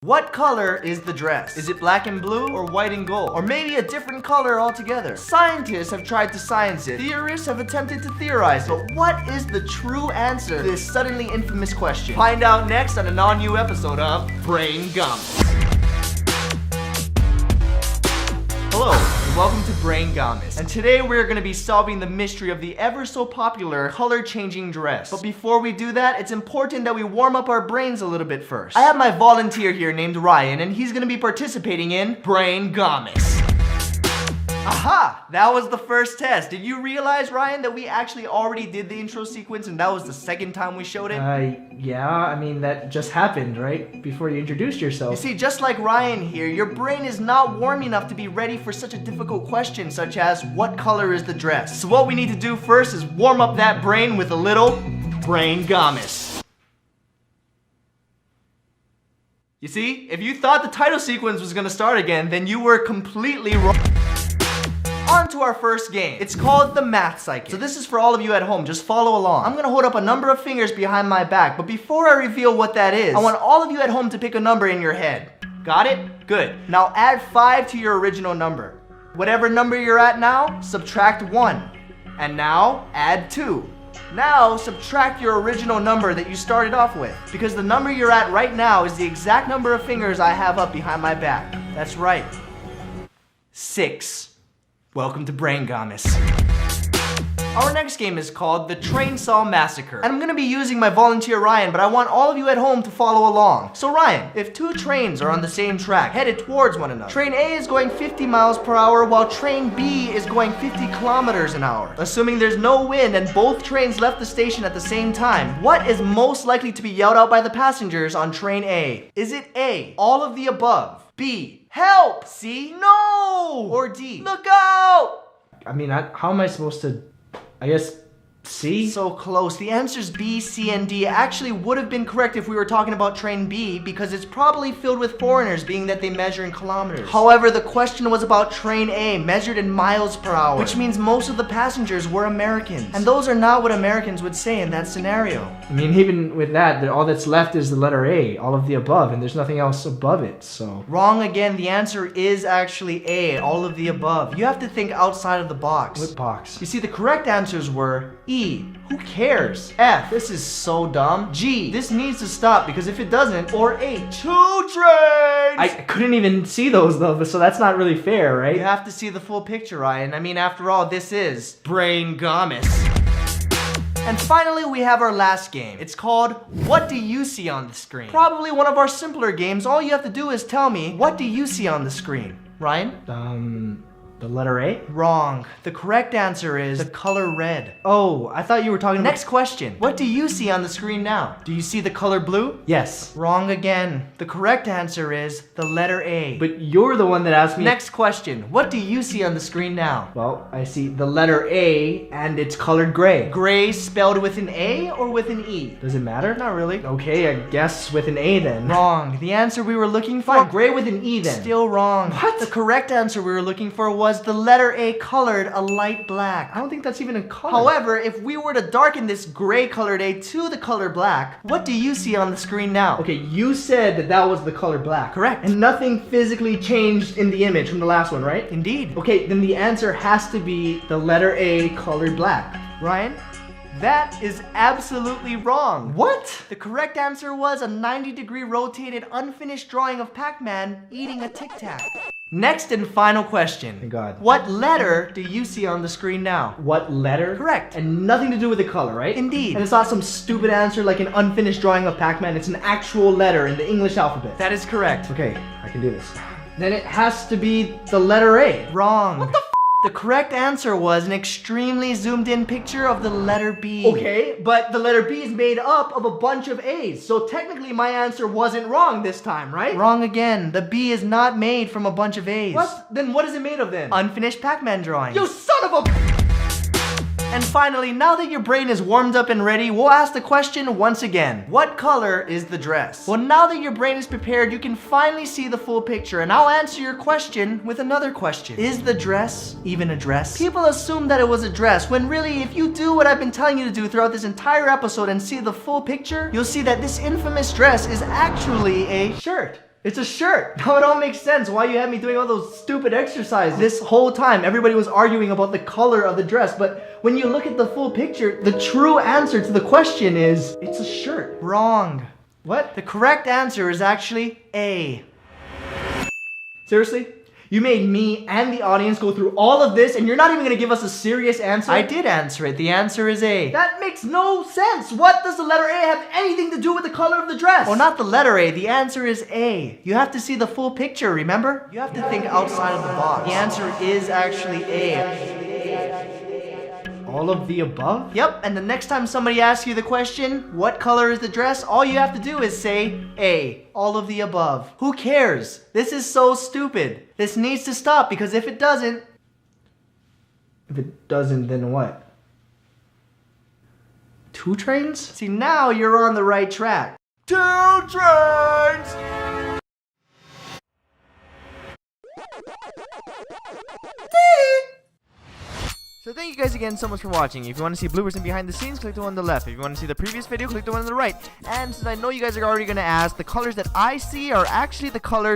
What color is the dress? Is it black and blue or white and gold? Or maybe a different color altogether? Scientists have tried to science it. Theorists have attempted to theorize it. But what is the true answer to this suddenly infamous question? Find out next on a non-new episode of Brane Gummies. Hello, and welcome to Brane Gummies. And today we're going to be solving the mystery of the ever so popular color-changing dress. But before we do that, it's important that we warm up our brains a little bit first. I have my volunteer here named Ryan, and he's going to be participating in Brane Gummies. Aha! That was the first test. Did you realize, Ryan, that we actually already did the intro sequence and that was the second time we showed it? Yeah, I mean, that just happened, right? Before you introduced yourself. You see, just like Ryan here, your brain is not warm enough to be ready for such a difficult question, such as, what color is the dress? So what we need to do first is warm up that brain with a little Brane Gummies. You see, if you thought the title sequence was gonna start again, then you were completely wrong. On to our first game. It's called the math cycle. So this is for all of you at home. Just follow along. I'm gonna hold up a number of fingers behind my back, but before I reveal what that is, I want all of you at home to pick a number in your head. Got it? Good. Now add 5 to your original number. Whatever number you're at now, subtract 1. And now add 2. Now subtract your original number that you started off with, because the number you're at right now is the exact number of fingers I have up behind my back. That's right. 6. Welcome to Brane Gummies. Our next game is called the Train Saw Massacre. And I'm gonna be using my volunteer Ryan, but I want all of you at home to follow along. So Ryan, if 2 trains are on the same track, headed towards one another, train A is going 50 miles per hour while train B is going 50 kilometers an hour. Assuming there's no wind and both trains left the station at the same time, what is most likely to be yelled out by the passengers on train A? Is it A, all of the above? B, help! C, no! Or D, look out! I mean, how am I supposed to, I guess, C? So close. The answers B, C, and D actually would have been correct if we were talking about train B, because it's probably filled with foreigners, being that they measure in kilometers. However, the question was about train A, measured in miles per hour, which means most of the passengers were Americans. And those are not what Americans would say in that scenario. I mean, even with that, all that's left is the letter A, all of the above, and there's nothing else above it, so. Wrong again. The answer is actually A, all of the above. You have to think outside of the box. What box? You see, the correct answers were E, who cares? F, this is so dumb. G, this needs to stop because if it doesn't. Or H, 2 trains! I couldn't even see those though, so that's not really fair, right? You have to see the full picture, Ryan. I mean, after all, this is Brane Gummies. And finally, we have our last game. It's called What Do You See on the Screen? Probably one of our simpler games. All you have to do is tell me, what do you see on the screen? Ryan? The letter A? Wrong. The correct answer is the color red. Oh, I thought you were talking about... Next question. What do you see on the screen now? Do you see the color blue? Yes. Wrong again. The correct answer is the letter A. But you're the one that asked me... Next question. What do you see on the screen now? Well, I see the letter A and it's colored gray. Gray spelled with an A or with an E? Does it matter? Not really. Okay, I guess with an A then. Wrong. The answer we were looking for... Fine, gray with an E then. Still wrong. What? The correct answer we were looking for was the letter A colored a light black. I don't think that's even a color. However, if we were to darken this gray colored A to the color black, what do you see on the screen now? Okay, you said that that was the color black. Correct. And nothing physically changed in the image from the last one, right? Indeed. Okay, then the answer has to be the letter A colored black. Ryan? That is absolutely wrong. What? The correct answer was a 90-degree rotated unfinished drawing of Pac-Man eating a Tic Tac. Next and final question. Thank God. What letter do you see on the screen now? What letter? Correct. And nothing to do with the color, right? Indeed. And it's not some stupid answer like an unfinished drawing of Pac-Man. It's an actual letter in the English alphabet. That is correct. Okay, I can do this. Then it has to be the letter A. Wrong. What the f? The correct answer was an extremely zoomed in picture of the letter B. Okay, but the letter B is made up of a bunch of A's, so technically my answer wasn't wrong this time, right? Wrong again. The B is not made from a bunch of A's. What? Then what is it made of then? Unfinished Pac-Man drawing. You son of a... And finally, now that your brain is warmed up and ready, we'll ask the question once again. What color is the dress? Well, now that your brain is prepared, you can finally see the full picture, and I'll answer your question with another question. Is the dress even a dress? People assume that it was a dress, when really, if you do what I've been telling you to do throughout this entire episode and see the full picture, you'll see that this infamous dress is actually a shirt. It's a shirt. Now it all makes sense why you had me doing all those stupid exercises. This whole time, everybody was arguing about the color of the dress, but when you look at the full picture, the true answer to the question is, it's a shirt. Wrong. What? The correct answer is actually A. Seriously? You made me and the audience go through all of this and you're not even gonna give us a serious answer? I did answer it. The answer is A. That makes no sense. What does the letter A have anything to do with the color of the dress? Well, not the letter A. The answer is A. You have to see the full picture, remember? You have to think outside of the box. The answer is actually A. All of the above? Yep, and the next time somebody asks you the question, what color is the dress? All you have to do is say A. All of the above. Who cares? This is so stupid. This needs to stop because if it doesn't... If it doesn't, then what? 2 trains? See, now you're on the right track. 2 trains! So thank you guys again so much for watching. If you want to see bloopers and behind the scenes, click the one on the left. If you want to see the previous video, click the one on the right. And since I know you guys are already going to ask, the colors that I see are actually the colors